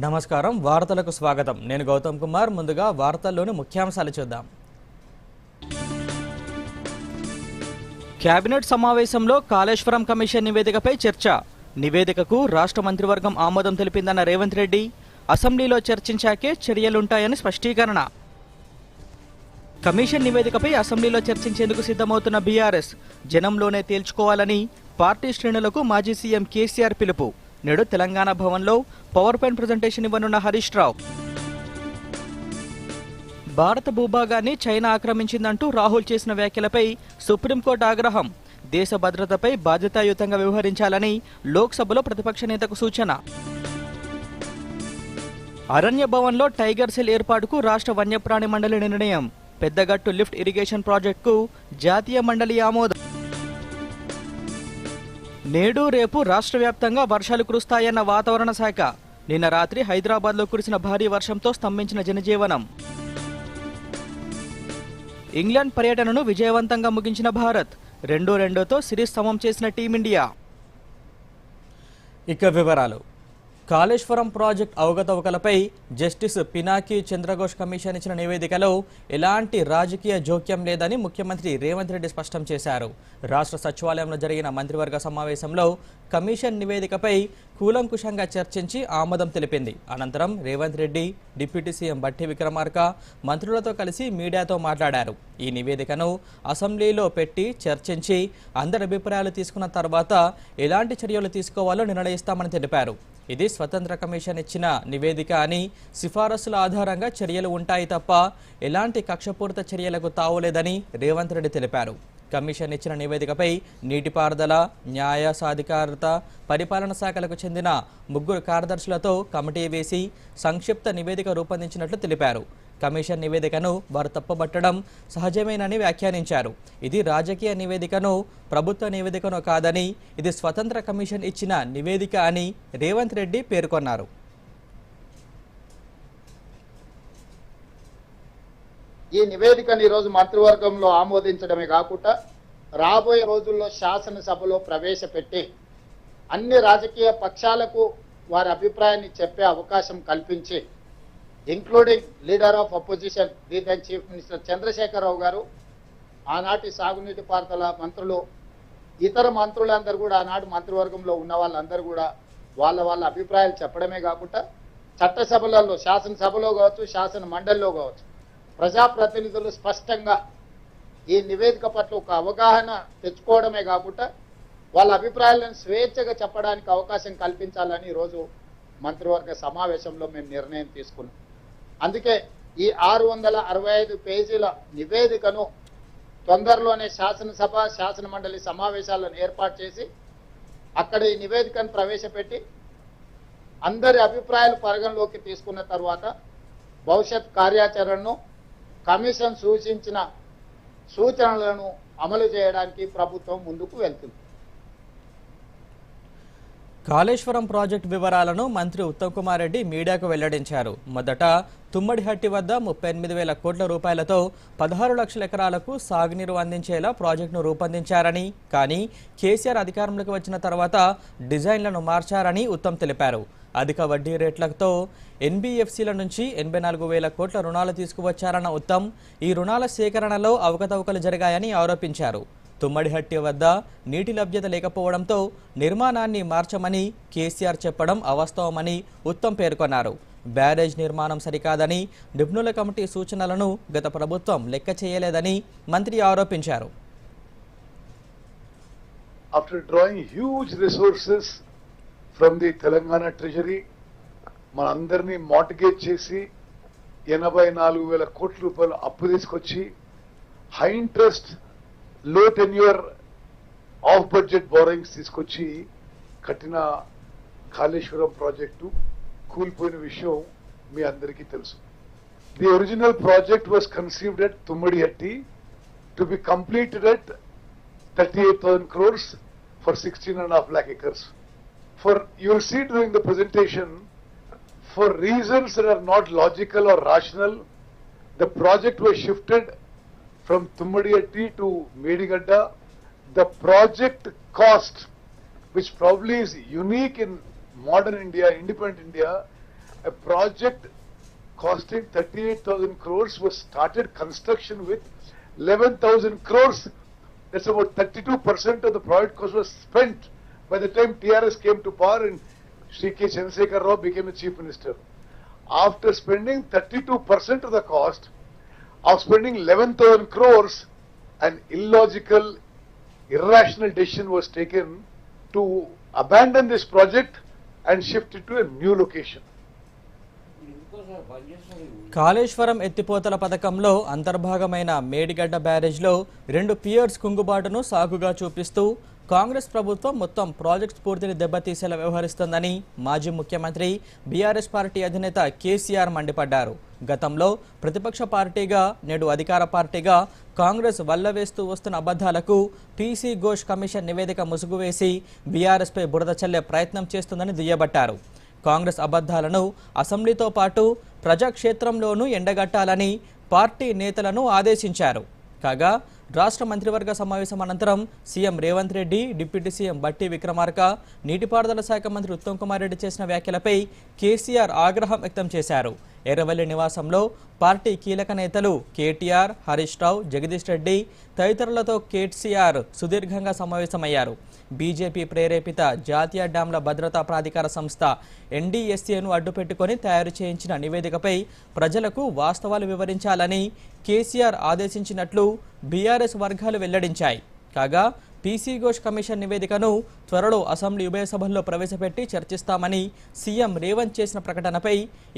నమస్కారం వార్తలకు స్వాగతం నేను గౌతమ్ కుమార్ ముందుగా వార్తల్లోని ముఖ్యాంశాలు చూద్దాం కేబినెట్ సమావేశంలో కాళేశ్వరం కమిషన్ నివేదికపై చర్చ నివేదికకు రాష్ట్ర మంత్రివర్గం ఆమోదం తెలిపిందన్న రేవంత్ రెడ్డి అసెంబ్లీలో చర్చించాకే చర్యలుంటాయని స్పష్టీకరణ కమిషన్ నివేదికపై అసెంబ్లీలో చర్చించేందుకు సిద్ధమవుతున్న బీఆర్ఎస్ జనంలోనే తేల్చుకోవాలని పార్టీ శ్రేణులకు మాజీ సీఎం కేసీఆర్ పిలుపు నేడు తెలంగాణ భవన్లో power point presentation ఇవ్వనున్న Harish Rao భారత భూభాగాన్ని చైనా ఆక్రమించిందంటూ రాహుల్ చేసిన వ్యాఖ్యలపై సుప్రీంకోర్టు ఆగ్రహం దేశ భద్రతపై బాధ్యతాయుతంగా వ్యవహరించాలని లోక్సభలో ప్రతిపక్ష నేతకు సూచన అరణ్య భవన్లో టైగర్ సెల్ ఏర్పాటుకు రాష్ట్ర వన్యప్రాణి మండలి నిర్ణయం పెద్దగట్టు లిఫ్ట్ ఇరిగేషన్ ప్రాజెక్టుకు జాతీయ మండలి ఆమోదం నేడు రేపు రాష్ట్ర వ్యాప్తంగా వర్షాలు కురుస్తాయన్న వాతావరణ శాఖ నిన్న రాత్రి హైదరాబాద్లో కురిసిన భారీ వర్షంతో స్తంభించిన జనజీవనం ఇంగ్లాండ్ పర్యటనను విజయవంతంగా ముగించిన భారత్ 2-2తో సిరీస్ సమం చేసిన టీమిండియా ఇక వివరాలు కాళేశ్వరం ప్రాజెక్ట్ అవకతవకలపై జస్టిస్ పినాకి చంద్రఘోష్ కమిషన్ ఇచ్చిన నివేదికలో ఎలాంటి రాజకీయ జోక్యం లేదని ముఖ్యమంత్రి రేవంత్ రెడ్డి స్పష్టం చేశారు రాష్ట్ర సచివాలయంలో జరిగిన మంత్రివర్గ సమావేశంలో కమిషన్ నివేదికపై కూలంకుషంగా చర్చించి ఆమోదం తెలిపింది అనంతరం రేవంత్ రెడ్డి డిప్యూటీ సీఎం బట్టి విక్రమార్క మంత్రులతో కలిసి మీడియాతో మాట్లాడారు ఈ నివేదికను అసెంబ్లీలో పెట్టి చర్చించి అందరి అభిప్రాయాలు తీసుకున్న తర్వాత ఎలాంటి చర్యలు తీసుకోవాలో నిర్ణయిస్తామని తెలిపారు ఇది స్వతంత్ర కమిషన్ ఇచ్చిన నివేదిక అని సిఫారసుల ఆధారంగా చర్యలు ఉంటాయి తప్ప ఎలాంటి కక్షపూరిత చర్యలకు తావులేదని రేవంత్ రెడ్డి తెలిపారు కమిషన్ ఇచ్చిన నివేదికపై నీటిపారుదల న్యాయ సాధికారత పరిపాలన శాఖలకు చెందిన 3 కార్యదర్శులతో కమిటీ వేసి సంక్షిప్త నివేదిక రూపొందించినట్లు తెలిపారు కమిషన్ నివేదికను వారు తప్పుబట్టడం సహజమేనని వ్యాఖ్యానించారు ఇది రాజకీయ నివేదికను ప్రభుత్వ నివేదికను కాదని ఇది స్వతంత్ర కమిషన్ ఇచ్చిన నివేదిక అని రేవంత్ రెడ్డి పేర్కొన్నారు ఈ నివేదికను ఈరోజు మంత్రివర్గంలో ఆమోదించడమే కాకుండా రాబోయే రోజుల్లో శాసనసభలో ప్రవేశపెట్టి అన్ని రాజకీయ పక్షాలకు వారి అభిప్రాయాన్ని చెప్పే అవకాశం కల్పించి including leader of opposition reason chief minister Chandrasekhara Rao garu ఆనాటి సాగునీటి పారుదల మంత్రులు ఇతర మంత్రులందరూ కూడా ఆనాడు మంత్రివర్గంలో ఉన్న వాళ్ళందరూ కూడా వాళ్ళ అభిప్రాయాలు చెప్పడమే కాకుండా చట్టసభలలో శాసనసభలో కావచ్చు శాసన మండలిలో కావచ్చు ప్రజాప్రతినిధులు స్పష్టంగా ఈ నివేదిక పట్ల ఒక అవగాహన తెచ్చుకోవడమే కాకుండా వాళ్ళ అభిప్రాయాలను స్వేచ్ఛగా చెప్పడానికి అవకాశం కల్పించాలని ఈరోజు మంత్రివర్గ సమావేశంలో మేము నిర్ణయం తీసుకున్నాం అందుకే ఈ 665 పేజీల నివేదికను తొందరలోనే శాసనసభ శాసన మండలి సమావేశాలను ఏర్పాటు చేసి అక్కడ ఈ నివేదికను ప్రవేశపెట్టి అందరి అభిప్రాయాలు పరిగణలోకి తీసుకున్న తర్వాత భవిష్యత్ కార్యాచరణను కమిషన్ సూచించిన సూచనలను అమలు చేయడానికి ప్రభుత్వం ముందుకు వెళ్తుంది కాళేశ్వరం ప్రాజెక్టు వివరాలను మంత్రి ఉత్తమ్ కుమార్ రెడ్డి మీడియాకు వెల్లడించారు మొదట తుమ్మడిహట్టి వద్ద 38,000 కోట్ల రూపాయలతో 16 లక్షల ఎకరాలకు సాగునీరు అందించేలా ప్రాజెక్టును రూపొందించారని కానీ కేసీఆర్ అధికారంలోకి వచ్చిన తర్వాత డిజైన్లను మార్చారని ఉత్తమ్ తెలిపారు అధిక వడ్డీ రేట్లతో ఎన్బీఎఫ్సీల నుంచి 84,000 కోట్ల రుణాలు తీసుకువచ్చారన్న ఉత్తమ్ ఈ రుణాల సేకరణలో అవకతవకలు జరిగాయని ఆరోపించారు తుమ్మడిహట్టి వద్ద నీటి లభ్యత లేకపోవడంతో నిర్మాణాన్ని మార్చమని కేసీఆర్ చెప్పడం అవాస్తవమని ఉత్తమ్ పేర్కొన్నారు బ్యారేజ్ నిర్మాణం సరికాదని నిపుణుల కమిటీ సూచనలను గత ప్రభుత్వం లెక్క చేయలేదని మంత్రి ఆరోపించారు After drawing huge resources from the Telangana treasury మనందరినీ మార్టిగేజ్ చేసి 84,000 కోట్ల రూపాయలు అప్పు తీసుకొచ్చి హై ఇంట్రెస్ట్ లో టెన్యూర్ ఆఫ్ బడ్జెట్ బోరింగ్స్ తీసుకొచ్చి కట్టిన కాళేశ్వరం ప్రాజెక్టు కూలిపోయిన విషయం మీ అందరికీ తెలుసు the original project was conceived at Tummidihatti to be completed at 38,000 crores for 16.5 lakh acres. For you will see during the presentation, for reasons that are not logical or rational, the project was shifted from Tummadiyatti to Medigadda. The project cost, which probably is unique in modern India, independent India, a project costing 38,000 crores was started construction with 11,000 crores. That's about 32% of the project cost was spent by the time TRS came to power and Shri K. Chandrasekhar Rao became the Chief Minister. After spending 32% of the cost of spending 11,000 crores, an illogical, irrational decision was taken to abandon this project and shift it to a new location. Kaleshwaram ఎత్తిపోతల పథకంలో అంతర్భాగమైన Medigadda బ్యారేజ్లో 2 Pierce కుంగుబాటును సాగుగా చూపిస్తూ కాంగ్రెస్ ప్రభుత్వం మొత్తం project స్ఫూర్తిని దెబ్బతీసేలా వ్యవహరిస్తోందని మాజీ ముఖ్యమంత్రి BRS party అధినేత కేసీఆర్ మండిపడ్డారు. గతంలో ప్రతిపక్ష పార్టీగా నేడు అధికార పార్టీగా కాంగ్రెస్ వల్లవేస్తూ వస్తున్న అబద్ధాలకు పీసీ ఘోష్ కమిషన్ నివేదిక ముసుగు వేసి బీఆర్ఎస్పై బురద చల్లే ప్రయత్నం చేస్తుందని దుయ్యబట్టారు. కాంగ్రెస్ అబద్ధాలను అసెంబ్లీతో పాటు ప్రజాక్షేత్రంలోనూ ఎండగట్టాలని పార్టీ నేతలను ఆదేశించారు. కాగా రాష్ట్ర మంత్రివర్గ సమావేశం అనంతరం CM Revanth Reddy, deputy CM బట్టి విక్రమార్క, నీటిపారుదల శాఖ మంత్రి ఉత్తమ్ కుమార్ రెడ్డి చేసిన వ్యాఖ్యలపై కేసీఆర్ ఆగ్రహం వ్యక్తం చేశారు. ఎర్రవల్లి నివాసంలో పార్టీ కీలక నేతలు కేటీఆర్, హరీష్ రావు, జగదీష్ రెడ్డి తదితరులతో కేసీఆర్ సుదీర్ఘంగా సమావేశమయ్యారు. బీజేపీ ప్రేరేపిత జాతీయ డ్యాంల భద్రతా ప్రాధికార సంస్థ ఎన్డీఎస్ఏను అడ్డుపెట్టుకొని తయారు చేయించిన నివేదికపై ప్రజలకు వాస్తవాలు వివరించాలని కేసీఆర్ ఆదేశించినట్లు బీఆర్ఎస్ వర్గాలు వెల్లడించాయి. కాగా పీసీ ఘోష్ కమిషన్ నివేదికను త్వరలో అసెంబ్లీ ఉభయ సభల్లో ప్రవేశపెట్టి చర్చిస్తామని సీఎం రేవంత్ చేసిన ప్రకటనపై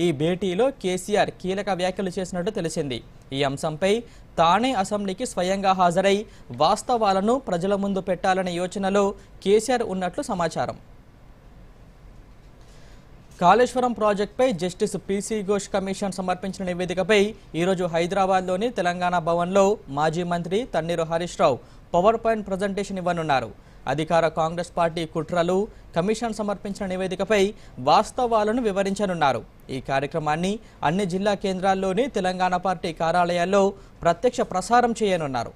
ఈ భేటీలో కేసీఆర్ కీలక వ్యాఖ్యలు చేసినట్టు తెలిసింది. ఈ అంశంపై తానే అసెంబ్లీకి స్వయంగా హాజరై వాస్తవాలను ప్రజల ముందు పెట్టాలనే యోచనలో కేసీఆర్ ఉన్నట్లు సమాచారం. కాళేశ్వరం ప్రాజెక్టుపై జస్టిస్ పీసీ ఘోష్ కమిషన్ సమర్పించిన నివేదికపై ఈరోజు హైదరాబాద్లోని తెలంగాణ భవన్లో మాజీ మంత్రి Thanneeru Harish Rao power point presentation ఇవ్వనున్నారు. అధికార కాంగ్రెస్ పార్టీ కుట్రలు, కమిషన్ సమర్పించిన నివేదికపై వాస్తవాలను వివరించనున్నారు. ఈ కార్యక్రమాన్ని అన్ని జిల్లా కేంద్రాల్లోని తెలంగాణ పార్టీ కార్యాలయాల్లో ప్రత్యక్ష ప్రసారం చేయనున్నారు.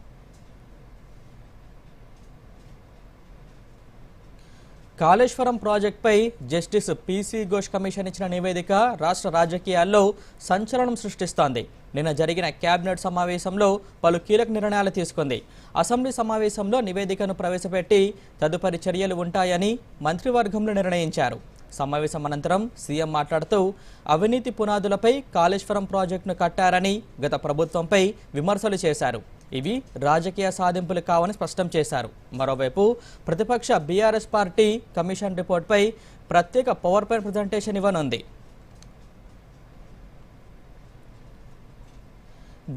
కాళేశ్వరం ప్రాజెక్టుపై జస్టిస్ పీసీ ఘోష్ కమిషన్ ఇచ్చిన నివేదిక రాష్ట్ర రాజకీయాల్లో సంచలనం సృష్టిస్తోంది. నిన్న జరిగిన కేబినెట్ సమావేశంలో పలు కీలక నిర్ణయాలు తీసుకుంది. అసెంబ్లీ సమావేశంలో నివేదికను ప్రవేశపెట్టి తదుపరి చర్యలు ఉంటాయని మంత్రివర్గంలో నిర్ణయించారు. సమావేశం అనంతరం సీఎం మాట్లాడుతూ అవినీతి పునాదులపై కాళేశ్వరం ప్రాజెక్టును కట్టారని గత ప్రభుత్వంపై విమర్శలు చేశారు. ఇవి రాజకీయ సాధింపులు కావని స్పష్టం చేశారు. మరోవైపు ప్రతిపక్ష బీఆర్ఎస్ పార్టీ కమిషన్ రిపోర్ట్పై ప్రత్యేక పవర్ పాయింట్ ప్రజెంటేషన్ ఇవ్వనుంది.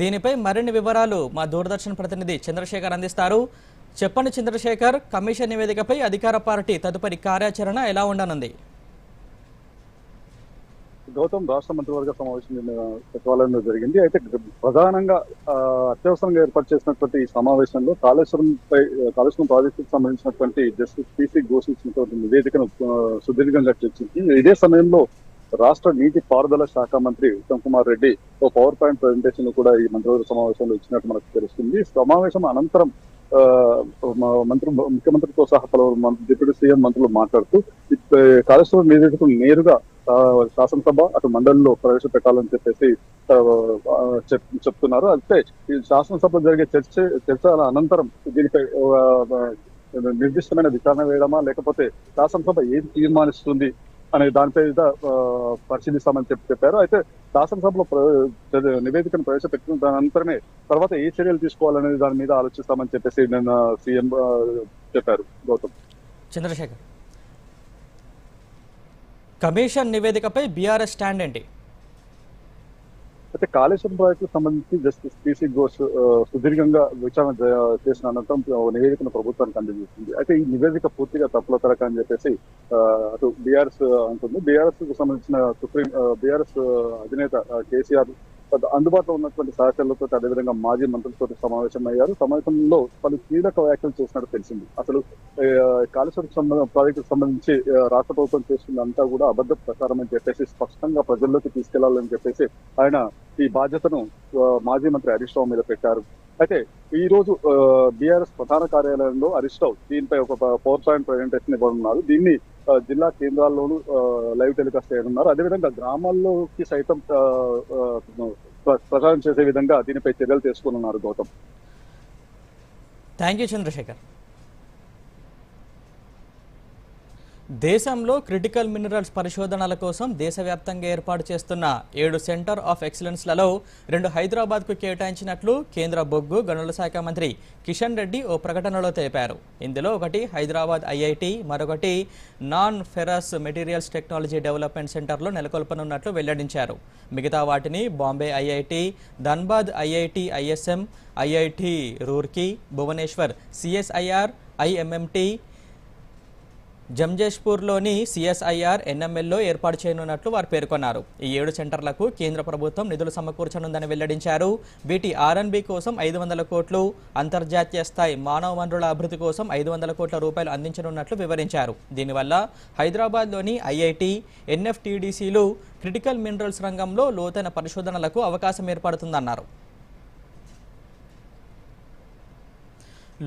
దీనిపై మరిన్ని వివరాలు మా దూరదర్శన్ ప్రతినిధి చంద్రశేఖర్ అందిస్తారు. చెప్పండి చంద్రశేఖర్, కమిషన్ నివేదికపై అధికార పార్టీ తదుపరి కార్యాచరణ ఎలా ఉండనుంది? గౌతమ్, రాష్ట్ర మంత్రివర్గ సమావేశం సచివాలయంలో జరిగింది. అయితే ప్రధానంగా అత్యవసరంగా ఏర్పాటు చేసినటువంటి ఈ సమావేశంలో కాళేశ్వరం ప్రాజెక్టుకు సంబంధించినటువంటి జస్టిస్ పీసీ ఘోష్ ఇచ్చినటువంటి నివేదికను సుదీర్ఘంగా చర్చించి ఇదే సమయంలో రాష్ట్ర నీటి పారుదల శాఖ మంత్రి ఉత్తమ్ కుమార్ రెడ్డి ఓ పవర్ పాయింట్ ప్రెజెంటేషన్ కూడా ఈ మంత్రివర్గ సమావేశంలో ఇచ్చినట్టు మనకు తెలుస్తుంది. సమావేశం అనంతరం ముఖ్యమంత్రితో సహా పలువురు డిప్యూటీ సీఎం మంత్రులు మాట్లాడుతూ కాళేశ్వరం నివేదికను నేరుగా శాసనసభ అటు మండలిలో ప్రవేశపెట్టాలని చెప్పేసి చెప్తున్నారు. అయితే ఈ శాసనసభలో జరిగే చర్చ అనంతరం దీనిపై నిర్దిష్టమైన విచారణ వేయడమా లేకపోతే శాసనసభ ఏం తీర్మానిస్తుంది అనే దానిపై పరిశీలిస్తామని చెప్పారు. అయితే శాసనసభలో నివేదికను ప్రవేశపెట్టిన అనంతరమే తర్వాత ఏ చర్యలు తీసుకోవాలనేది దాని మీద ఆలోచిస్తామని చెప్పేసి నిన్న సీఎం చెప్పారు. గౌతమ్, చంద్రశేఖర్, కమిషన్ నివేదికపై బీఆర్ఎస్ స్టాండ్ ఏంటి? అయితే కాళేశ్వరం ప్రాజెక్టుకు సంబంధించి జస్టిస్ పీసీ ఘోష్ సుదీర్ఘంగా విచారణ చేసిన అనంతరం నివేదికను ప్రభుత్వానికి అందజేసింది. అయితే ఈ నివేదిక పూర్తిగా తప్పుల తరక అని చెప్పేసి అటు బీఆర్ఎస్ అంటుంది. బీఆర్ఎస్ కు సంబంధించిన బీఆర్ఎస్ అధినేత కేసీఆర్ అందుబాటులో ఉన్నటువంటి సహచరులతో అదేవిధంగా మాజీ మంత్రులతో సమావేశం అయ్యారు. సమావేశంలో పలు కీలక వ్యాఖ్యలు చేసినట్టు తెలిసింది. అసలు కాళేశ్వరం ప్రాజెక్టుకు సంబంధించి రాష్ట్ర ప్రభుత్వం చేస్తుందంతా కూడా అబద్ధ ప్రచారం అని చెప్పేసి స్పష్టంగా ప్రజల్లోకి తీసుకెళ్లాలని చెప్పేసి ఆయన ఈ బాధ్యతను మాజీ మంత్రి హరీష్ రావు మీద పెట్టారు. అయితే ఈ రోజు బీఆర్ఎస్ ప్రధాన కార్యాలయంలో హరీష్ రావు దీనిపై ఒక పవర్ పాయింట్ ప్రెజెంటేషన్ ఇవ్వనున్నారు. దీన్ని జిల్లా కేంద్రాల్లోనూ లైవ్ టెలికాస్ట్ చేయనున్నారు. అదేవిధంగా గ్రామాల్లోకి సైతం ప్రచారం చేసే విధంగా దీనిపై చర్యలు తీసుకోనున్నారు. Gautam, thank you Chandrasekhar. దేశంలో క్రిటికల్ మినరల్స్ పరిశోధనల కోసం దేశవ్యాప్తంగా ఏర్పాటు చేస్తున్న 7 సెంటర్ ఆఫ్ ఎక్సలెన్స్లలో 2 హైదరాబాద్కు కేటాయించినట్లు కేంద్ర బొగ్గు గనుల శాఖ మంత్రి కిషన్ రెడ్డి ఓ ప్రకటనలో తెలిపారు. ఇందులో ఒకటి హైదరాబాద్ ఐఐటి, మరొకటి non ferrous materials technology development సెంటర్లో నెలకొల్పనున్నట్లు వెల్లడించారు. మిగతా వాటిని Bombay IIT, Dhanbad IIT ISM, IIT Roorkee, Bhubaneswar CSIR IMMT, జంజేష్పూర్లోని సిఎస్ఐఆర్ ఎన్ఎంఎల్లో ఏర్పాటు చేయనున్నట్లు వారు పేర్కొన్నారు. ఈ 7 సెంటర్లకు కేంద్ర ప్రభుత్వం నిధులు సమకూర్చనుందని వెల్లడించారు. వీటి R&B కోసం 500 కోట్లు, అంతర్జాతీయ స్థాయి మానవ వనరుల అభివృద్ధి కోసం 500 కోట్ల రూపాయలు అందించనున్నట్లు వివరించారు. దీనివల్ల హైదరాబాద్లోని ఐఐటి, ఎన్ఎఫ్టీడీసీలు క్రిటికల్ మినరల్స్ రంగంలో లోతైన పరిశోధనలకు అవకాశం ఏర్పడుతుందన్నారు.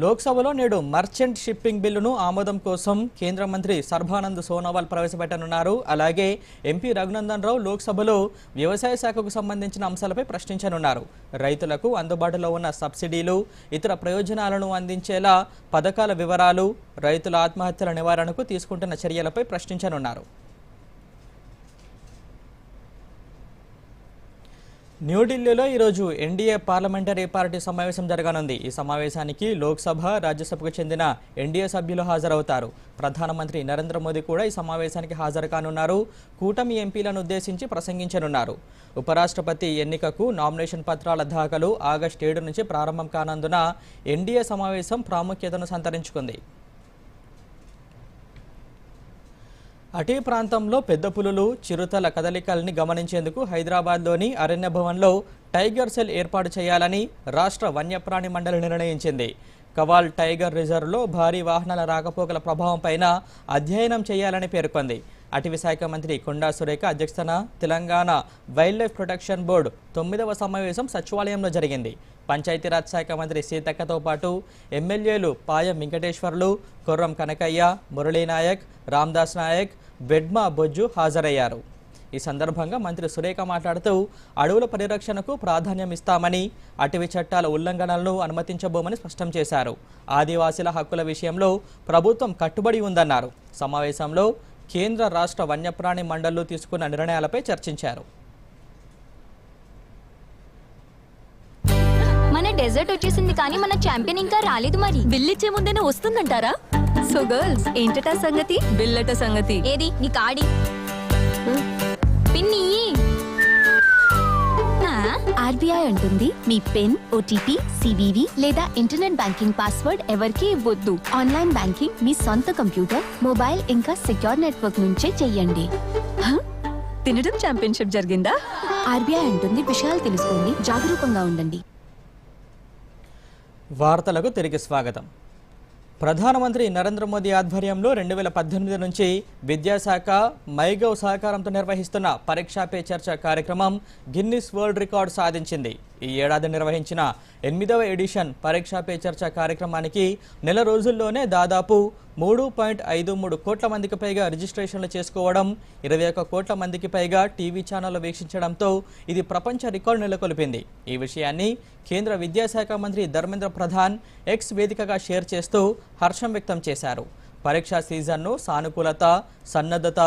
లోక్సభలో నేడు మర్చెంట్ షిప్పింగ్ బిల్లును ఆమోదం కోసం కేంద్ర మంత్రి సర్బానంద్ సోనోవాల్ ప్రవేశపెట్టనున్నారు. అలాగే ఎంపీ రఘునందన్ రావు లోక్సభలో వ్యవసాయ శాఖకు సంబంధించిన అంశాలపై ప్రశ్నించనున్నారు. రైతులకు అందుబాటులో ఉన్న సబ్సిడీలు, ఇతర ప్రయోజనాలను అందించేలా పథకాల వివరాలు, రైతుల ఆత్మహత్యల నివారణకు తీసుకుంటున్న చర్యలపై ప్రశ్నించనున్నారు. న్యూఢిల్లీలో ఈరోజు ఎన్డీఏ పార్లమెంటరీ పార్టీ సమావేశం జరగనుంది. ఈ సమావేశానికి లోక్సభ, రాజ్యసభకు చెందిన ఎన్డీఏ సభ్యులు హాజరవుతారు. ప్రధానమంత్రి నరేంద్ర మోదీ కూడా ఈ సమావేశానికి హాజరు కానున్నారు. కూటమి ఎంపీలను ఉద్దేశించి ప్రసంగించనున్నారు. ఉపరాష్ట్రపతి ఎన్నికకు నామినేషన్ పత్రాల దాఖలు ఆగస్టు 7 నుంచి ప్రారంభం కానందున ఎన్డీఏ సమావేశం ప్రాముఖ్యతను సంతరించుకుంది. అటే ప్రాంతంలో పెద్ద పులులు, చిరుతల కదలికల్ని గమనించేందుకు హైదరాబాద్లోని అరణ్య భవన్లో టైగర్ సెల్ ఏర్పాటు చేయాలని రాష్ట్ర వన్యప్రాణి మండలి నిర్ణయించింది. కవాల్ టైగర్ రిజర్వ్లో భారీ వాహనాల రాకపోకల ప్రభావం పైన అధ్యయనం చేయాలని పేర్కొంది. అటవీ శాఖ మంత్రి కొండా సురేఖ అధ్యక్షతన Telangana wild life protection board 9వ సమావేశం సచివాలయంలో జరిగింది. పంచాయతీరాజ్ శాఖ మంత్రి సీతక్కతో పాటు ఎమ్మెల్యేలు పాయం వెంకటేశ్వర్లు, కొర్రం కనకయ్య, మురళీనాయక్, రామ్దాస్ నాయక్, బెడ్మా బొజ్జు హాజరయ్యారు. ఈ సందర్భంగా మంత్రి సురేఖ మాట్లాడుతూ అడవుల పరిరక్షణకు ప్రాధాన్యం ఇస్తామని, అటవీ చట్టాల ఉల్లంఘనలను అనుమతించబోమని స్పష్టం చేశారు. ఆదివాసీల హక్కుల విషయంలో ప్రభుత్వం కట్టుబడి ఉందన్నారు. సమావేశంలో కేంద్ర, రాష్ట్ర వన్యప్రాణి మండళ్లు తీసుకున్న నిర్ణయాలపై చర్చించారు. మన డెజర్ట్ వచ్చేసింది కానీ మన ఛాంపియన్ ఇంకా రాలేదు. మరి బిల్లిచ్చే ముందేనే వస్తుందంటారా? సో గర్ల్స్, ఏంటటా సంగతి? బిల్లట సంగతి ఏది నీ కాడి పిన్ని? ఆర్బీఐ అంటుంది మీ పిన్, ఓటీపీ, సివివి లేదా ఇంటర్నెట్ బ్యాంకింగ్ పాస్వర్డ్ ఎవరికీ ఇవ్వొద్దు. ఆన్లైన్ బ్యాంకింగ్ మీ సొంత కంప్యూటర్, మొబైల్ ఇంకా సెక్యూర్ నెట్వర్క్ నుంచే చెయ్యండి. తినడం ఛాంపియన్షిప్ జరిగిందా? ఆర్బీఐ అంటుంది విషయాలు తెలుసుకోండి, జాగరూకంగా ఉండండి. వార్తలకు తిరిగి స్వాగతం. ప్రధానమంత్రి నరేంద్ర మోదీ ఆధ్వర్యంలో 2018 నుంచి విద్యాశాఖ మైగవ్ సహకారంతో నిర్వహిస్తున్న పరీక్షా పే చర్చ కార్యక్రమం గిన్నిస్ వరల్డ్ రికార్డు సాధించింది. ఈ ఏడాది నిర్వహించిన 8వ ఎడిషన్ పరీక్షా పే చర్చ కార్యక్రమానికి నెల రోజుల్లోనే దాదాపు 3.53 కోట్ల మందికి పైగా రిజిస్ట్రేషన్లు చేసుకోవడం, 21 కోట్ల మందికి పైగా టీవీ ఛానళ్లు వీక్షించడంతో ఇది ప్రపంచ రికార్డు నెలకొల్పింది. ఈ విషయాన్ని కేంద్ర విద్యాశాఖ మంత్రి ధర్మేంద్ర ప్రధాన్ ఎక్స్ వేదికగా షేర్ చేస్తూ హర్షం వ్యక్తం చేశారు. పరీక్షా సీజన్ను సానుకూలత, సన్నద్ధత,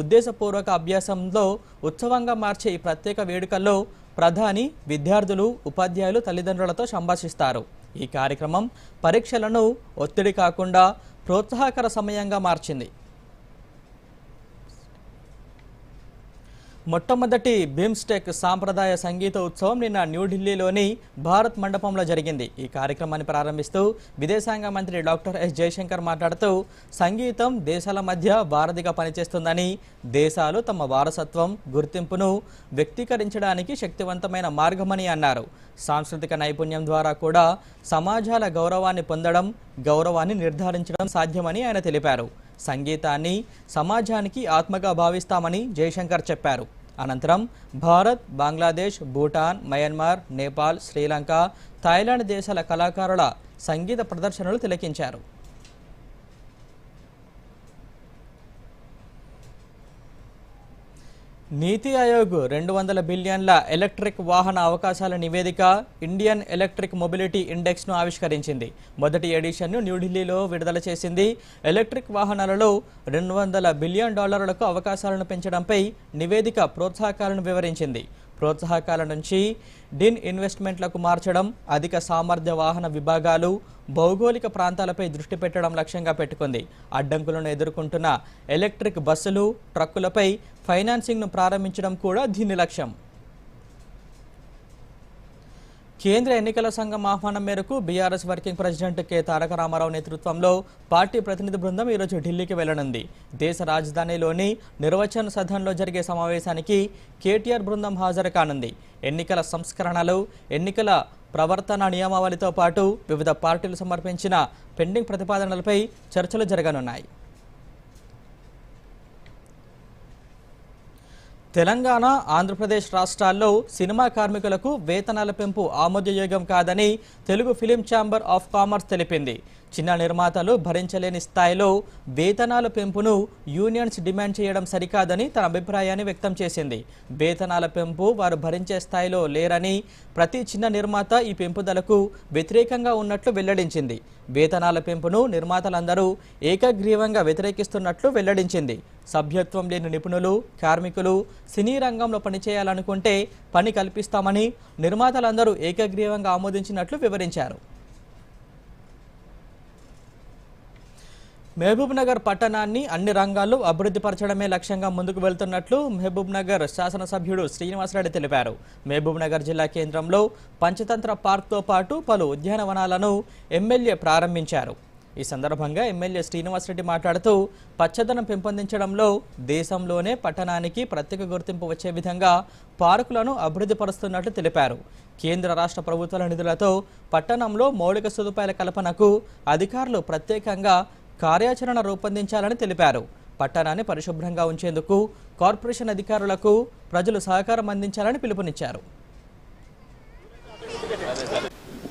ఉద్దేశపూర్వక అభ్యాసంలో ఉత్సవంగా మార్చే ఈ ప్రత్యేక వేడుకల్లో ప్రధాని విద్యార్థులు, ఉపాధ్యాయులు, తల్లిదండ్రులతో సంభాషిస్తారు. ఈ కార్యక్రమం పరీక్షలను ఒత్తిడి కాకుండా ప్రోత్సాహకర సమయంగా మార్చింది. మొట్టమొదటి బిమ్స్టెక్ సాంప్రదాయ సంగీత ఉత్సవం నిన్న న్యూఢిల్లీలోని భారత్ మండపంలో జరిగింది. ఈ కార్యక్రమాన్ని ప్రారంభిస్తూ విదేశాంగ మంత్రి డాక్టర్ ఎస్ జయశంకర్ మాట్లాడుతూ సంగీతం దేశాల మధ్య వారధిగా పనిచేస్తుందని, దేశాలు తమ వారసత్వం, గుర్తింపును వ్యక్తీకరించడానికి శక్తివంతమైన మార్గమని అన్నారు. సాంస్కృతిక నైపుణ్యం ద్వారా కూడా సమాజాల గౌరవాన్ని పొందడం, గౌరవాన్ని నిర్ధారించడం సాధ్యమని ఆయన తెలిపారు. సంగీతాన్ని సమాజానికి ఆత్మగా భావిస్తామని జయశంకర్ చెప్పారు. అనంతరం భారత్, బంగ్లాదేశ్, భూటాన్, మయన్మార్, నేపాల్, శ్రీలంక, థాయిలాండ్ దేశాల కళాకారుల సంగీత ప్రదర్శనలు తిలకించారు. నీతి ఆయోగ్ 200 బిలియన్ల ఎలక్ట్రిక్ వాహన అవకాశాల నివేదిక ఇండియన్ ఎలక్ట్రిక్ మొబిలిటీ ఇండెక్స్ను ఆవిష్కరించింది. మొదటి ఎడిషన్ను న్యూఢిల్లీలో విడుదల చేసింది. ఎలక్ట్రిక్ వాహనాలలో $200 బిలియన్ అవకాశాలను పెంచడంపై నివేదిక ప్రోత్సాహకాలను వివరించింది. ప్రోత్సాహకాల నుంచి డిన్ ఇన్వెస్ట్మెంట్లకు మార్చడం, అధిక సామర్థ్య వాహన విభాగాలు, భౌగోళిక ప్రాంతాలపై దృష్టి పెట్టడం లక్ష్యంగా పెట్టుకుంది. అడ్డంకులను ఎదుర్కొంటున్న ఎలక్ట్రిక్ బస్సులు, ట్రక్కులపై ఫైనాన్సింగ్ను ప్రారంభించడం కూడా దీని లక్ష్యం. కేంద్ర ఎన్నికల సంఘం ఆహ్వానం మేరకు బీఆర్ఎస్ వర్కింగ్ ప్రెసిడెంట్ కె తారక రామారావు నేతృత్వంలో పార్టీ ప్రతినిధి బృందం ఈరోజు ఢిల్లీకి వెళ్లనుంది. దేశ రాజధానిలోని నిర్వచన్ సదన్లో జరిగే సమావేశానికి కేటీఆర్ బృందం హాజరు కానుంది. ఎన్నికల సంస్కరణలు, ఎన్నికల ప్రవర్తన నియమావళితో పాటు వివిధ పార్టీలు సమర్పించిన పెండింగ్ ప్రతిపాదనలపై చర్చలు జరగనున్నాయి. తెలంగాణ, ఆంధ్రప్రదేశ్ రాష్ట్రాల్లో సినిమా కార్మికులకు వేతనాల పెంపు ఆమోదయోగ్యం కాదని Telugu film chamber of commerce తెలిపింది. చిన్న నిర్మాతలు భరించలేని స్థాయిలో వేతనాల పెంపును యూనియన్స్ డిమాండ్ చేయడం సరికాదని తన అభిప్రాయాన్ని వ్యక్తం చేసింది. వేతనాల పెంపు వారు భరించే స్థాయిలో లేరని, ప్రతి చిన్న నిర్మాత ఈ పెంపుదలకు వ్యతిరేకంగా ఉన్నట్లు వెల్లడించింది. వేతనాల పెంపును నిర్మాతలందరూ ఏకగ్రీవంగా వ్యతిరేకిస్తున్నట్లు వెల్లడించింది. సభ్యత్వం లేని నిపుణులు, కార్మికులు సినీ రంగంలో పనిచేయాలనుకుంటే పని కల్పిస్తామని నిర్మాతలందరూ ఏకగ్రీవంగా ఆమోదించినట్లు వివరించారు. మహబూబ్నగర్ పట్టణాన్ని అన్ని రంగాల్లో అభివృద్ధి పరచడమే లక్ష్యంగా ముందుకు వెళ్తున్నట్లు మహబూబ్నగర్ శాసనసభ్యుడు శ్రీనివాసరెడ్డి తెలిపారు. మహబూబ్నగర్ జిల్లా కేంద్రంలో పంచతంత్ర పార్క్తో పాటు పలు ఉద్యానవనాలను ఎమ్మెల్యే ప్రారంభించారు. ఈ సందర్భంగా ఎమ్మెల్యే శ్రీనివాసరెడ్డి మాట్లాడుతూ పచ్చదనం పెంపొందించడంలో దేశంలోనే పట్టణానికి ప్రత్యేక గుర్తింపు వచ్చే విధంగా పార్కులను అభివృద్ధి పరుస్తున్నట్లు తెలిపారు. కేంద్ర రాష్ట్ర ప్రభుత్వాల నిధులతో పట్టణంలో మౌలిక సదుపాయాల కల్పనకు అధికారులు ప్రత్యేకంగా కార్యాచరణ రూపొందించాలని తెలిపారు. పట్టణాన్ని పరిశుభ్రంగా ఉంచేందుకు కార్పొరేషన్ అధికారులకు ప్రజలు సహకారం అందించాలని పిలుపునిచ్చారు.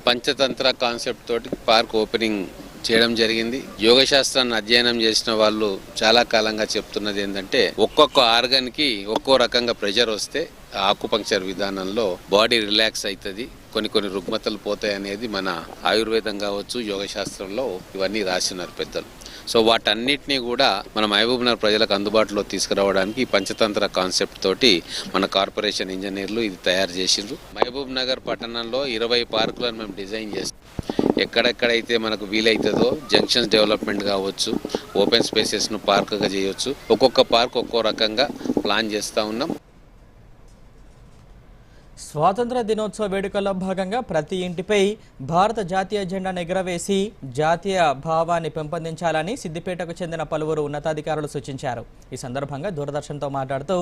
పంచతంత్ర కాన్సెప్ట్ తోటి పార్క్ ఓపెనింగ్ చేయడం జరిగింది. యోగ శాస్త్రాన్ని అధ్యయనం చేసిన వాళ్ళు చాలా కాలంగా చెప్తున్నది ఏంటంటే ఒక్కొక్క ఆర్గన్ కి ఒక్కో రకంగా ప్రెషర్ వస్తే ఆకుపంక్చర్ విధానంలో బాడీ రిలాక్స్ అవుతుంది, కొన్ని రుగ్మతలు పోతాయి అనేది మన ఆయుర్వేదం కావచ్చు, యోగ శాస్త్రంలో ఇవన్నీ రాసినారు పెద్దలు. సో వాటన్నిటినీ కూడా మన మహబూబ్నగర్ ప్రజలకు అందుబాటులో తీసుకురావడానికి పంచతంత్ర కాన్సెప్ట్ తోటి మన కార్పొరేషన్ ఇంజనీర్లు ఇది తయారు చేసిండ్రు. మహబూబ్నగర్ పట్టణంలో 20 పార్కులను మేము డిజైన్ చేస్తాం. ఎక్కడెక్కడైతే మనకు వీలైతుందో జంక్షన్స్ డెవలప్మెంట్ కావచ్చు, ఓపెన్ స్పేసెస్ను పార్కుగా చేయవచ్చు. ఒక్కొక్క పార్క్ ఒక్కో రకంగా ప్లాన్ చేస్తూ ఉన్నాం. స్వాతంత్ర దినోత్సవ వేడుకల్లో భాగంగా ప్రతి ఇంటిపై భారత జాతీయ జెండాను ఎగురవేసి జాతీయ భావాన్ని పెంపొందించాలని సిద్దిపేటకు చెందిన పలువురు ఉన్నతాధికారులు సూచించారు. ఈ సందర్భంగా దూరదర్శన్తో మాట్లాడుతూ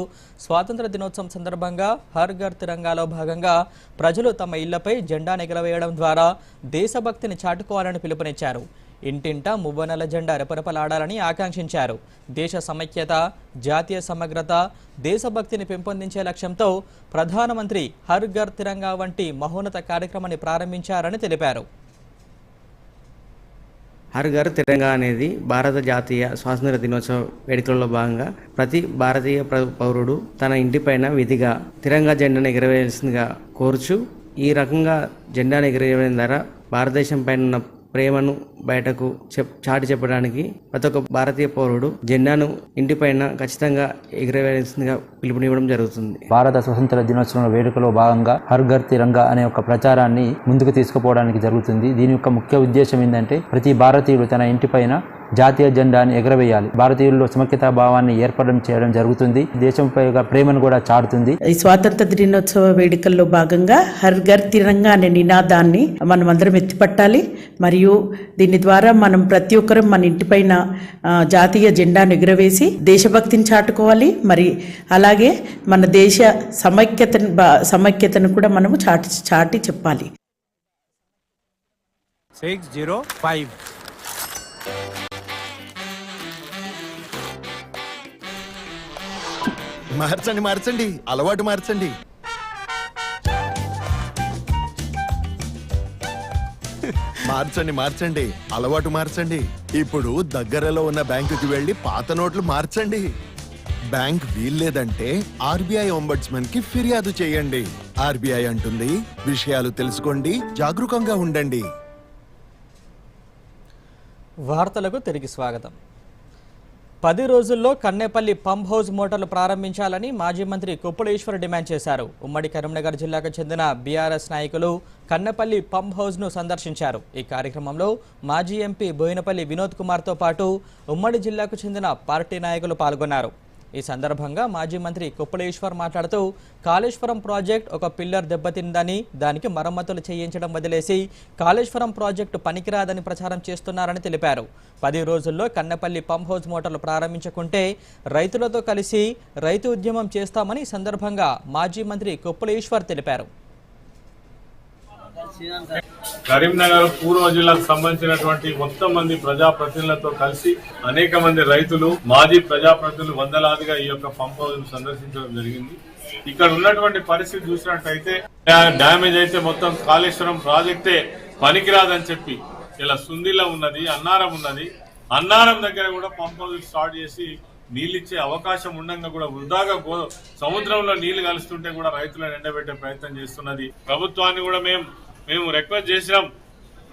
స్వాతంత్ర దినోత్సవం సందర్భంగా హర్ ఘర్ తిరంగాలో భాగంగా ప్రజలు తమ ఇళ్లపై జెండాను ఎగురవేయడం ద్వారా దేశభక్తిని చాటుకోవాలని పిలుపునిచ్చారు. ఇంటింటా మువ్వనెల జెండా రెపరెపలాడాలని ఆకాంక్షించారు. దేశ సమైక్యత, జాతీయ సమగ్రత, దేశభక్తిని పెంపొందించే లక్ష్యంతో ప్రధానమంత్రి హర్ ఘర్ తిరంగా వంటి మహోన్నత కార్యక్రమాన్ని ప్రారంభించారని తెలిపారు. హర్ ఘర్ తిరంగా అనేది భారత జాతీయ స్వాతంత్ర దినోత్సవ వేడుకల్లో భాగంగా ప్రతి భారతీయ పౌరుడు తన ఇంటిపైన విధిగా తిరంగా జెండాను ఎగరవేయాల్సిందిగా కోరుచు ఈ రకంగా జెండాను ఎగరవేయడం ద్వారా భారతదేశం పైన ఉన్న ప్రేమను బయటకు చాటి చెప్పడానికి ప్రతి ఒక్క భారతీయ పౌరుడు జెండాను ఇంటిపైన ఖచ్చితంగా ఎగురవేయాల్సిందిగా పిలుపునివ్వడం జరుగుతుంది. భారత స్వతంత్ర దినోత్సవం వేడుకలో భాగంగా హర్ ఘర్ తిరంగా అనే ఒక ప్రచారాన్ని ముందుకు తీసుకుపోవడానికి జరుగుతుంది. దీని యొక్క ముఖ్య ఉద్దేశం ఏంటంటే ప్రతి భారతీయుడు తన ఇంటిపైన జాతీయ జెండాను ఎగరవేయాలి. భారతీయుల్లో సమైక్యతా భావాన్ని ఏర్పడడం చేయడం జరుగుతుంది. దేశంపై ప్రేమను కూడా చాటుతుంది. ఈ స్వాతంత్ర దినోత్సవ వేడుకల్లో భాగంగా హర్ ఘర్ తిరంగా అనే నినాదాన్ని మనం అందరం ఎత్తిపట్టాలి. మరియు దీని ద్వారా మనం ప్రతి ఒక్కరం మన ఇంటిపైన జాతీయ జెండాను ఎగురవేసి దేశభక్తిని చాటుకోవాలి. మరి అలాగే మన దేశ సమైక్యతను కూడా మనము చాటి చెప్పాలి. 605 మార్చండి, అలవాటు మార్చండి. మార్చండి, అలవాటు మార్చండి. ఇప్పుడు దగ్గరలో ఉన్న బ్యాంకుకి వెళ్ళి పాత నోట్లు మార్చండి. బ్యాంక్ వీల్లేదంటే ఆర్బీఐ ఒంబడ్స్మన్ కి ఫిర్యాదు చేయండి. ఆర్బీఐ అంటుంది, విషయాలు తెలుసుకోండి, జాగరూకంగా ఉండండి. వార్తలకు తిరిగి స్వాగతం. 10 రోజుల్లో కన్నేపల్లి పంప్ హౌస్ మోటార్లు ప్రారంభించాలని మాజీ మంత్రి కొప్పుల ఈశ్వర్ డిమాండ్ చేశారు. ఉమ్మడి కరీంనగర్ జిల్లాకు చెందిన బీఆర్ఎస్ నాయకులు కన్నెపల్లి పంప్ హౌస్ను సందర్శించారు. ఈ కార్యక్రమంలో మాజీ ఎంపీ బోయినపల్లి వినోద్ కుమార్తో పాటు ఉమ్మడి జిల్లాకు చెందిన పార్టీ నాయకులు పాల్గొన్నారు. ఈ సందర్భంగా మాజీ మంత్రి కొప్పుల ఈశ్వర్ మాట్లాడుతూ కాళేశ్వరం ప్రాజెక్ట్ ఒక పిల్లర్ దెబ్బతిందని, దానికి మరమ్మతులు చేయించడం వదిలేసి కాళేశ్వరం ప్రాజెక్టు పనికిరాదని ప్రచారం చేస్తున్నారని తెలిపారు. 10 రోజుల్లో కన్నెపల్లి పంప్ హౌస్ మోటార్లు ప్రారంభించకుంటే రైతులతో కలిసి రైతు ఉద్యమం చేస్తామని ఈ సందర్భంగా మాజీ మంత్రి కొప్పుల ఈశ్వర్ తెలిపారు. కరీంనగర్ పూర్వ జిల్లాకు సంబంధించినటువంటి మొత్తం మంది ప్రజాప్రతినిధులతో కలిసి అనేక మంది రైతులు, మాజీ ప్రజాప్రతినిధులు వందలాదిగా ఈ యొక్క పంప్ హౌస్ సందర్శించడం జరిగింది. ఇక్కడ ఉన్నటువంటి పరిస్థితి చూసినట్టయితే డ్యామేజ్ అయితే మొత్తం కాళేశ్వరం ప్రాజెక్టే పనికిరాదని చెప్పి ఇలా సుందిలా ఉన్నది, అన్నారం ఉన్నది. అన్నారం దగ్గర కూడా పంప్ హౌస్ స్టార్ట్ చేసి నీళ్ళిచ్చే అవకాశం ఉండగా కూడా వృధాగా సముద్రంలో నీళ్లు కలుస్తుంటే కూడా రైతులను ఎండబెట్టే ప్రయత్నం చేస్తున్నది. ప్రభుత్వాన్ని కూడా మేము రిక్వెస్ట్ చేసినాం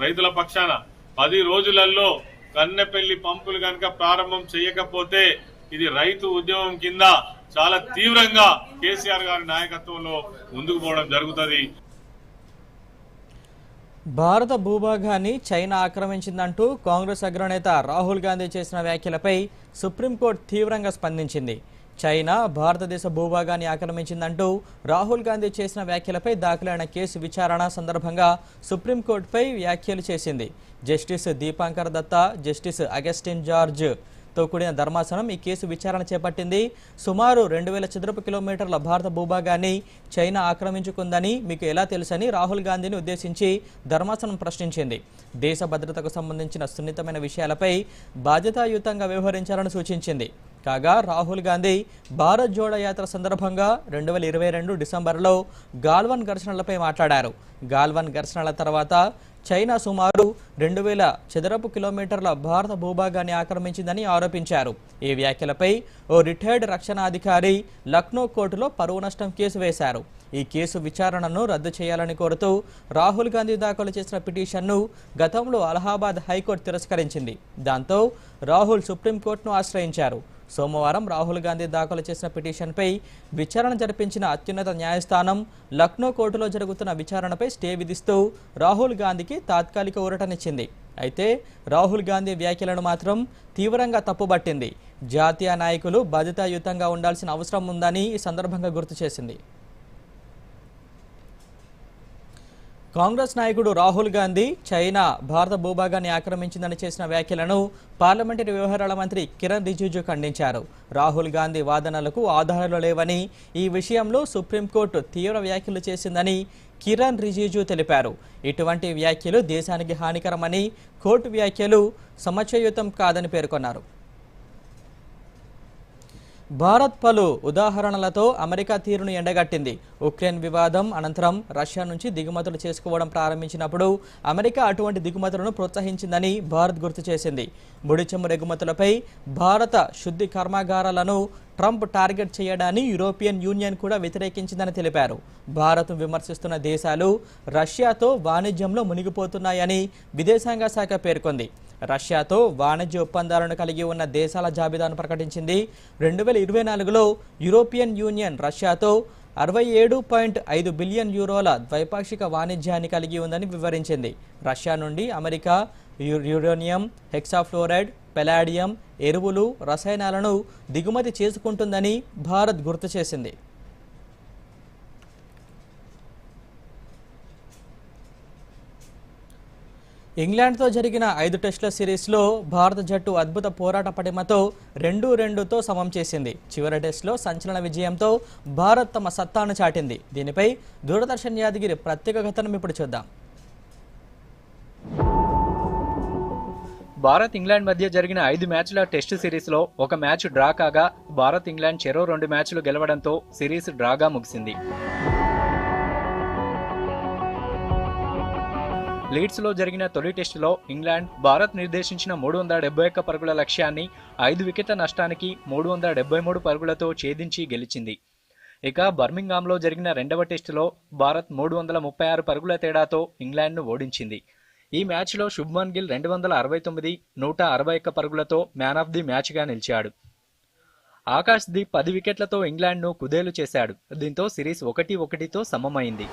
రైతుల పక్షాన 10 రోజులలో కన్నెపల్లి పంపులు కనుక ప్రారంభం చేయకపోతే ఇది రైతు ఉద్యమం కింద చాలా తీవ్రంగా కేసీఆర్ గారి నాయకత్వంలో ముందుకు పోవడం జరుగుతుంది. భారత భూభాగాన్ని చైనా ఆక్రమించిందంటూ కాంగ్రెస్ అగ్రనేత రాహుల్ గాంధీ చేసిన వ్యాఖ్యలపై సుప్రీంకోర్టు తీవ్రంగా స్పందించింది. చైనా భారతదేశ భూభాగాన్ని ఆక్రమించిందంటూ రాహుల్ గాంధీ చేసిన వ్యాఖ్యలపై దాఖలైన కేసు విచారణ సందర్భంగా సుప్రీంకోర్టుపై వ్యాఖ్యలు చేసింది. Justice Dipankar Datta, justice Augustine జార్జ్తో కూడిన ధర్మాసనం ఈ కేసు విచారణ చేపట్టింది. సుమారు 2000 చదరపు కిలోమీటర్ల భారత భూభాగాన్ని చైనా ఆక్రమించుకుందని మీకు ఎలా తెలుసని రాహుల్ గాంధీని ఉద్దేశించి ధర్మాసనం ప్రశ్నించింది. దేశ భద్రతకు సంబంధించిన సున్నితమైన విషయాలపై బాధ్యతాయుతంగా వ్యవహరించాలని సూచించింది. కాగా రాహుల్ గాంధీ భారత్ జోడో యాత్ర సందర్భంగా 2022 డిసెంబర్లో గాల్వన్ ఘర్షణలపై మాట్లాడారు. గాల్వన్ ఘర్షణల తర్వాత చైనా సుమారు 2000 చదరపు కిలోమీటర్ల భారత భూభాగాన్ని ఆక్రమించిందని ఆరోపించారు. ఈ వ్యాఖ్యలపై ఓ రిటైర్డ్ రక్షణ అధికారి లక్నో కోర్టులో పరువు నష్టం కేసు వేశారు. ఈ కేసు విచారణను రద్దు చేయాలని కోరుతూ రాహుల్ గాంధీ దాఖలు చేసిన పిటిషన్ను గతంలో అలహాబాద్ హైకోర్టు తిరస్కరించింది. దాంతో రాహుల్ సుప్రీంకోర్టును ఆశ్రయించారు. సోమవారం రాహుల్ గాంధీ దాఖలు చేసిన పిటిషన్పై విచారణ జరిపించిన అత్యున్నత న్యాయస్థానం లక్నో కోర్టులో జరుగుతున్న విచారణపై స్టే విధిస్తూ రాహుల్ గాంధీకి తాత్కాలిక ఊరటనిచ్చింది. అయితే రాహుల్ గాంధీ వ్యాఖ్యలను మాత్రం తీవ్రంగా తప్పుబట్టింది. జాతీయ నాయకులు బాధ్యతాయుతంగా ఉండాల్సిన అవసరం ఉందని ఈ సందర్భంగా గుర్తు చేసింది. కాంగ్రెస్ నాయకుడు రాహుల్ గాంధీ చైనా భారత భూభాగాన్ని ఆక్రమించిందని చేసిన వ్యాఖ్యలను పార్లమెంటరీ వ్యవహారాల మంత్రి కిరణ్ రిజిజు ఖండించారు. రాహుల్ గాంధీ వాదనలకు ఆధారాలు లేవని, ఈ విషయంలో సుప్రీంకోర్టు తీవ్ర వ్యాఖ్యలు చేసిందని కిరణ్ రిజిజు తెలిపారు. ఇటువంటి వ్యాఖ్యలు దేశానికి హానికరమని, కోర్టు వ్యాఖ్యలు సమచయుతం కాదని పేర్కొన్నారు. భారత్ పలు ఉదాహరణలతో అమెరికా తీరును ఎండగట్టింది. ఉక్రెయిన్ వివాదం అనంతరం రష్యా నుంచి దిగుమతులు చేసుకోవడం ప్రారంభించినప్పుడు అమెరికా అటువంటి దిగుమతులను ప్రోత్సహించిందని భారత్ గుర్తు చేసింది. ముడి చమురు ఎగుమతులపై భారత శుద్ధి కర్మాగారాలను ట్రంప్ టార్గెట్ చేయడాన్ని యూరోపియన్ యూనియన్ కూడా వ్యతిరేకించిందని తెలిపారు. భారత్ను విమర్శిస్తున్న దేశాలు రష్యాతో వాణిజ్యంలో మునిగిపోతున్నాయని విదేశాంగ శాఖ పేర్కొంది. రష్యాతో వాణిజ్య ఒప్పందాలను కలిగి ఉన్న దేశాల జాబితాను ప్రకటించింది. 2024లో యూరోపియన్ యూనియన్ రష్యాతో 67.5 బిలియన్ యూరోల ద్వైపాక్షిక వాణిజ్యాన్ని కలిగి ఉందని వివరించింది. రష్యా నుండి అమెరికా యురేనియం, హెక్సాఫ్లోరైడ్, పెలాడియం, ఎరువులు, రసాయనాలను దిగుమతి చేసుకుంటుందని భారత్ గుర్తు చేసింది. ఇంగ్లాండ్తో జరిగిన 5 టెస్టుల సిరీస్లో భారత జట్టు అద్భుత పోరాట పటిమతో 2-2తో సమం చేసింది. చివరి టెస్టులో సంచలన విజయంతో భారత్ తమ సత్తాను చాటింది. దీనిపై దూరదర్శన్ యాదగిరి ప్రత్యేక కథనం ఇప్పుడు చూద్దాం. భారత్ ఇంగ్లాండ్ మధ్య జరిగిన 5 మ్యాచ్ల టెస్టు సిరీస్లో ఒక మ్యాచ్ డ్రా కాగా భారత్ ఇంగ్లాండ్ చెరో 2 మ్యాచ్లు గెలవడంతో సిరీస్ డ్రాగా ముగిసింది. లీడ్స్లో జరిగిన తొలి టెస్టులో ఇంగ్లాండ్ భారత్ నిర్దేశించిన 371 పరుగుల లక్ష్యాన్ని 5 వికెట్ల నష్టానికి 373 పరుగులతో ఛేదించి గెలిచింది. ఇక బర్మింగ్హామ్లో జరిగిన రెండవ టెస్టులో భారత్ 336 పరుగుల తేడాతో ఇంగ్లాండ్ను ఓడించింది. ఈ మ్యాచ్లో శుభ్మన్ గిల్ 269, 161 పరుగులతో మ్యాన్ ఆఫ్ ది మ్యాచ్గా నిలిచాడు. ఆకాశ్ దీప్ 10 వికెట్లతో ఇంగ్లాండ్ను కుదేలు చేశాడు. దీంతో సిరీస్ 1-1తో సమమైంది.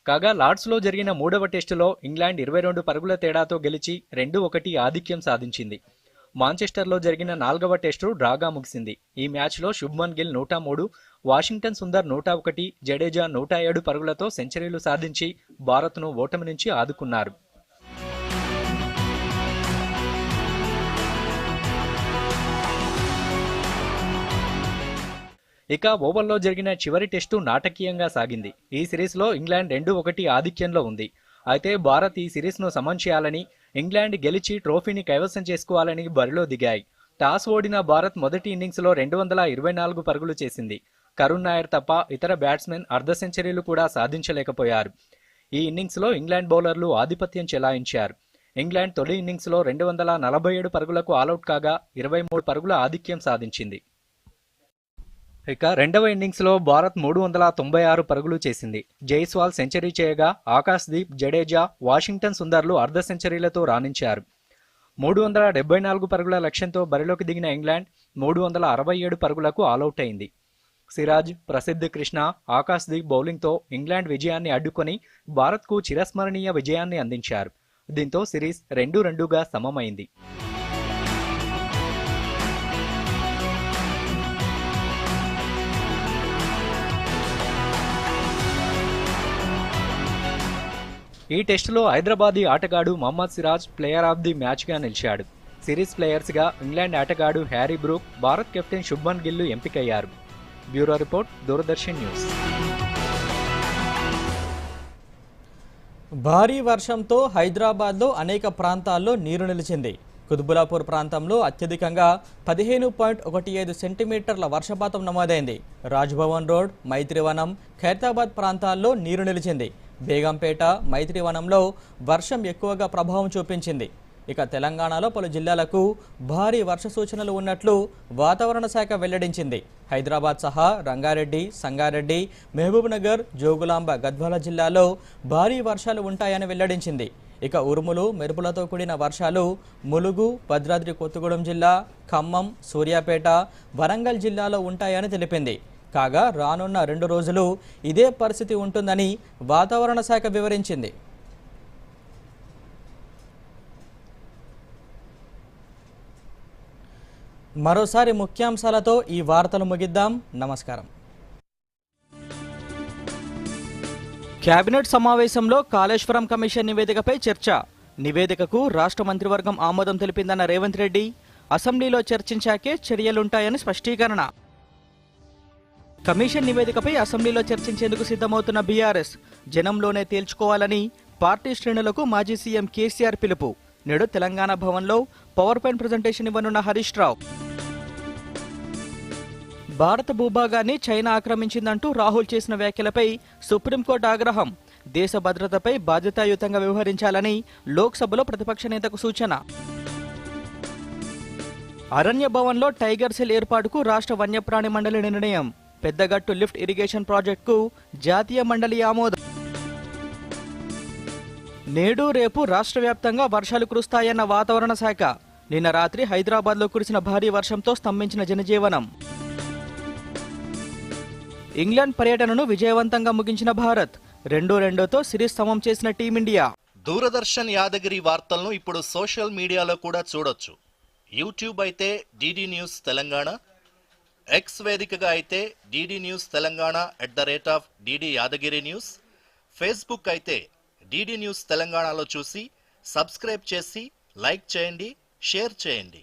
కాగా లార్డ్స్లో జరిగిన మూడవ టెస్టులో ఇంగ్లాండ్ 22 పరుగుల తేడాతో గెలిచి 2-1 ఆధిక్యం సాధించింది. మాంచెస్టర్లో జరిగిన 4వ టెస్టు డ్రాగా ముగిసింది. ఈ మ్యాచ్లో శుభ్మన్ గిల్ 103, వాషింగ్టన్ సుందర్ 101, జడేజా 107 పరుగులతో సెంచరీలు సాధించి భారత్ను ఓటమి నుంచి ఆదుకున్నారు. ఇక ఓవల్లో జరిగిన చివరి టెస్టు నాటకీయంగా సాగింది. ఈ సిరీస్లో ఇంగ్లాండ్ 2-1 ఆధిక్యంలో ఉంది. అయితే భారత్ ఈ సిరీస్ను సమం చేయాలని, ఇంగ్లాండ్ గెలిచి ట్రోఫీని కైవసం చేసుకోవాలని బరిలో దిగాయి. టాస్ ఓడిన భారత్ మొదటి ఇన్నింగ్స్లో 224 పరుగులు చేసింది. కరుణ్ నాయర్ తప్ప ఇతర బ్యాట్స్మెన్ అర్ధ సెంచరీలు కూడా సాధించలేకపోయారు. ఈ ఇన్నింగ్స్లో ఇంగ్లాండ్ బౌలర్లు ఆధిపత్యం చెలాయించారు. ఇంగ్లాండ్ తొలి ఇన్నింగ్స్లో 247 పరుగులకు ఆలౌట్ కాగా 23 పరుగుల ఆధిక్యం సాధించింది. ఇక రెండవ ఇన్నింగ్స్లో భారత్ 396 పరుగులు చేసింది. జైస్వాల్ సెంచరీ చేయగా ఆకాశ్ దీప్, జడేజా, వాషింగ్టన్ సుందర్లు అర్ధ సెంచరీలతో రాణించారు. 374 పరుగుల లక్ష్యంతో బరిలోకి దిగిన ఇంగ్లాండ్ 367 పరుగులకు ఆలౌట్ అయింది. సిరాజ్, ప్రసిద్ధ్ కృష్ణ, ఆకాశ్ దీప్ బౌలింగ్తో ఇంగ్లాండ్ విజయాన్ని అడ్డుకొని భారత్కు చిరస్మరణీయ విజయాన్ని అందించారు. దీంతో సిరీస్ 2-2గా సమమైంది. ఈ టెస్టులో హైదరాబాదీ ఆటగాడు Mohammed Siraj player of the మ్యాచ్గా నిలిచాడు. సిరీస్ ప్లేయర్స్గా ఇంగ్లాండ్ ఆటగాడు Harry Brook, Bharat captain Shubman Gill ఎంపికయ్యారు. Bureau report, Doordarshan news. భారీ వర్షంతో హైదరాబాద్లో అనేక ప్రాంతాల్లో నీరు నిలిచింది. కుతుబులాపూర్ ప్రాంతంలో అత్యధికంగా 15.15 సెంటీమీటర్ల వర్షపాతం నమోదైంది. రాజ్భవన్ రోడ్, మైత్రివనం, ఖైరతాబాద్ ప్రాంతాల్లో నీరు నిలిచింది. బేగంపేట, మైత్రివనంలో వర్షం ఎక్కువగా ప్రభావం చూపించింది. ఇక తెలంగాణలో పలు జిల్లాలకు భారీ వర్ష సూచనలు ఉన్నట్లు వాతావరణ శాఖ వెల్లడించింది. హైదరాబాద్ సహా రంగారెడ్డి, సంగారెడ్డి, మహబూబ్నగర్, జోగులాంబ, గద్వాల జిల్లాలో భారీ వర్షాలు ఉంటాయని వెల్లడించింది. ఇక ఉరుములు, మెరుపులతో కూడిన వర్షాలు ములుగు, భద్రాద్రి కొత్తగూడెం జిల్లా, ఖమ్మం, సూర్యాపేట, వరంగల్ జిల్లాలో ఉంటాయని తెలిపింది. కాగా రానున్న 2 రోజులు ఇదే పరిస్థితి ఉంటుందని వాతావరణ శాఖ వివరించింది. మరోసారి ముఖ్యాంశాలతో ఈ వార్తలు ముగిద్దాం. నమస్కారం. కేబినెట్ సమావేశంలో కాళేశ్వరం కమిషన్ నివేదికపై చర్చ. నివేదికకు రాష్ట్ర మంత్రివర్గం ఆమోదం తెలిపిందన్న రేవంత్ రెడ్డి, అసెంబ్లీలో చర్చించాకే చర్యలుంటాయని స్పష్టీకరణ. కమిషన్ నివేదికపై అసెంబ్లీలో చర్చించేందుకు సిద్ధమవుతున్న బీఆర్ఎస్ జనంలోనే తేల్చుకోవాలని పార్టీ శ్రేణులకు మాజీ సీఎం కేసీఆర్ పిలుపు. నేడు తెలంగాణ భవన్లో power point presentation ఇవ్వనున్న Harish Rao. భారత భూభాగాన్ని చైనా ఆక్రమించిందంటూ రాహుల్ చేసిన వ్యాఖ్యలపై సుప్రీంకోర్టు ఆగ్రహం. దేశ భద్రతపై బాధ్యతాయుతంగా వ్యవహరించాలని లోక్సభలో ప్రతిపక్ష నేతకు సూచన. అరణ్య భవన్లో టైగర్ సెల్ ఏర్పాటుకు రాష్ట్ర వన్యప్రాణి మండలి నిర్ణయం. పెద్దగట్టు లిఫ్ట్ ఇరిగేషన్ ప్రాజెక్టుకు జాతీయ మండలి ఆమోదం. నేడు రేపు రాష్ట్ర వ్యాప్తంగా వర్షాలు కురుస్తాయన్న వాతావరణ శాఖ. నిన్న రాత్రి హైదరాబాద్లో కురిసిన భారీ వర్షంతో స్తంభించిన జనజీవనం. ఇంగ్లాండ్ పర్యటనను విజయవంతంగా ముగించిన భారత్ 2-2తో సిరీస్ సమం చేసిన టీమిండియా. దూరదర్శన్ యాదగిరి వార్తలను ఇప్పుడు సోషల్ మీడియాలో కూడా చూడొచ్చు. యూట్యూబ్ అయితే డిడి న్యూస్ తెలంగాణ, ఎక్స్ వేదికగా అయితే DD news Telangana @DD Yadagiri news, Facebook అయితే డిడి న్యూస్ తెలంగాణలో చూసి సబ్స్క్రైబ్ చేసి లైక్ చేయండి, షేర్ చేయండి.